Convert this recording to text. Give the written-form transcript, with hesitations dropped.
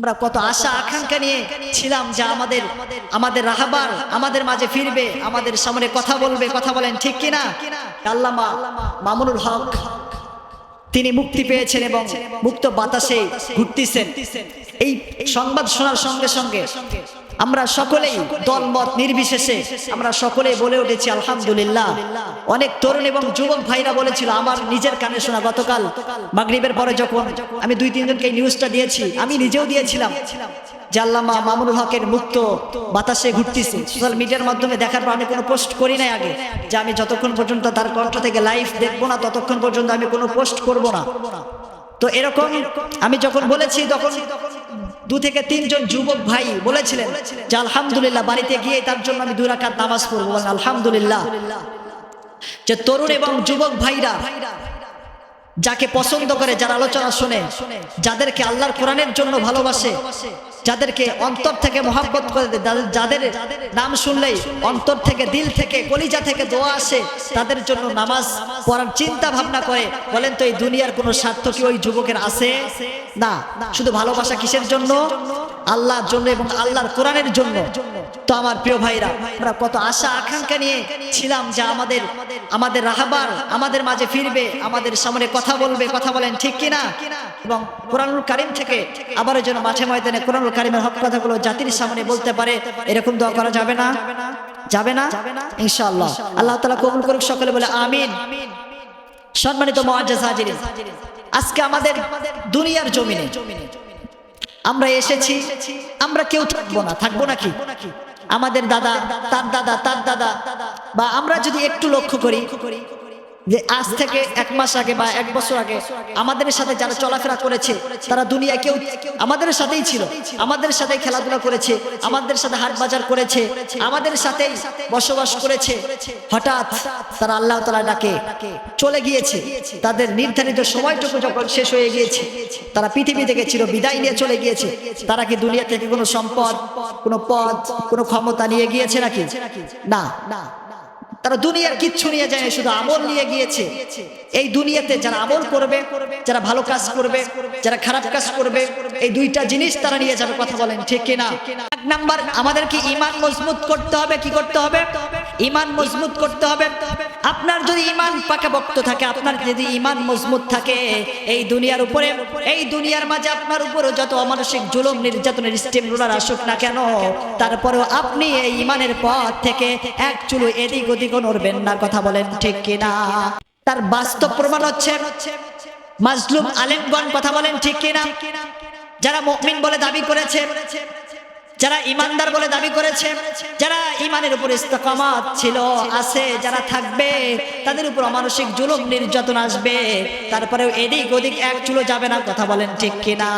আমরা কত আশা আকাঙ্ক্ষা নিয়ে ছিলাম যে আমাদের রাহবার আমাদের মাঝে ফিরবে, আমাদের সামনে কথা বলবে, কথা বলেন ঠিক কিনা? আল্লামা মামুনুল হক তিনি মুক্তি পেয়েছেন এবং মুক্ত বাতাসে ঘুরতেছেন। এই সংবাদ শোনার সঙ্গে সঙ্গে আমরা সকলেই দলমত নির্বিশেষে আমরা সকলেই বলে উঠেছি আলহামদুলিল্লাহ। অনেক তরুণ এবং যুবক ভাইরা বলেছিল, আমার নিজের কানে শোনা, গতকাল মাগরিবের পরে যখন আমি 2-3 জনকে এই নিউজটা দিয়েছি, আমি নিজেও দিয়েছিলাম যে আল্লামা মামুনুল হকের মুক্ত বাতাসে ঘুরতেছে। সোশ্যাল মিডিয়ার মাধ্যমে দেখার পর আমি কোনো পোস্ট করি নাই আগে, যে আমি যতক্ষণ পর্যন্ত তার কণ্ঠ থেকে লাইভ দেখবো না ততক্ষণ পর্যন্ত আমি কোনো পোস্ট করব না। তো এরকম আমি যখন বলেছি তখন 2 থেকে 3 জন যুবক ভাই বলেছিলেন যে আলহামদুলিল্লাহ, বাড়িতে গিয়ে তার জন্য আমি 2 রাকাত নামাজ পড়বো। আলহামদুলিল্লাহ, যে তরুণ এবং যুবক ভাইরা যাকে পছন্দ করে, যারা আলোচনা শুনে, যাদেরকে আল্লাহর কোরআনের জন্য ভালোবাসে, যাদেরকে অন্তর থেকে মহব্বত করে, যাদের নাম শুনলেই অন্তর থেকে, দিল থেকে, কলিজা থেকে দোয়া আসে, তাদের জন্য নামাজ পড়ার চিন্তা ভাবনা করে। বলেন তো, এই দুনিয়ার কোনো স্বার্থ কি ওই যুবকের আছে? না। শুধু ভালোবাসা কিসের জন্য? আল্লাহর জন্য এবং আল্লাহর কোরআনের জন্য। তো আমার প্রিয় ভাইরা, আমরা কত আশা আকাঙ্ক্ষা নিয়ে ছিলাম যে আমাদের রাহবার আমাদের মাঝে ফিরবে, আমাদের সামনে কথা বলবে, কথা বলেন ঠিক কিনা? এবং কোরআনুল কারীম থেকে আবারও যেন মাঠে ময়দানে কোরআনুল কারীমের হক কথাগুলো জাতির সামনে বলতে পারে, এরকম দোয়া করা যাবে না? যাবে না ইনশাআল্লাহ। আল্লাহ তাআলা কবুল করুক, সকলে বলে আমিন। সম্মানিত মুআজ্জাজ হাজিরিন, আজকে আমাদের দুনিয়ার জমিনে আমরা এসেছি, আমরা কেউ থাকবো নাকি? আমাদের দাদা, তার দাদা, তার দাদা, বা আমরা যদি একটু লক্ষ্য করি যে আজ থেকে 1 মাস আগে বা 1 বছর আগে আমাদের সাথে যারা চলাফেরা করেছে, তারা দুনিয়া কেউ আমাদের সাথেই ছিল, আমাদের সাথেই খেলাধুলা করেছে, আমাদের সাথে হাট বাজার করেছে, আমাদের সাথেই বসবাস করেছে। হঠাৎ তারা আল্লাহ তাআলা ডাকে চলে গিয়েছে। তাদের নির্ধারিত সময়টুকু যখন শেষ হয়ে গিয়েছে, তারা পৃথিবী থেকে চির বিদায় নিয়ে চলে গিয়েছে। তারা কি দুনিয়া থেকে কোনো সম্পদ, কোনো পদ, কোনো ক্ষমতা নিয়ে গিয়েছে নাকি? না। তারা দুনিয়ার কিচ্ছু নিয়ে যায়, শুধু আমল নিয়ে গিয়েছে। এই দুনিয়াতে যারা আমল করবে, যারা ভালো কাজ করবে, যারা খারাপ কাজ করবে, এই 2টা জিনিস তারা নিয়ে যাবে। কথা বলেন ঠিক কিনা? 1 নাম্বার, আমাদেরকে ঈমান মজবুত করতে হবে। কি করতে হবে? ঈমান মজবুত করতে হবে। আপনার যদি ঈমান পাকাপোক্ত থাকে, আপনার যদি ঈমান মজবুত থাকে, এই দুনিয়ার উপরে, এই দুনিয়ার মাঝে আপনার উপরে যত অমানসিক জুলুম নির্যাতনের স্টিম রোলার আসুক না কেন, তারপরেও আপনি এই ঈমানের পথ থেকে এক চুলো এদিক ওদিক নড়বেন না। কথা বলেন ঠিক কিনা? তার বাস্তব প্রমাণ হচ্ছে মাজলুম আলেমগণ। কথা বলেন ঠিক কিনা? যারা মুমিন বলে দাবি করেছে, যারা ইমানদার বলে দাবি করেছে, যারা ইমানের উপর ইস্তেকামাত ছিল, আছে, যারা থাকবে, তাদের উপর অমানসিক জুলুম নির্যাতন আসবে, তারপরেও এদিক ওদিক এক চুলো যাবে না। কথা বলেন ঠিক কিনা?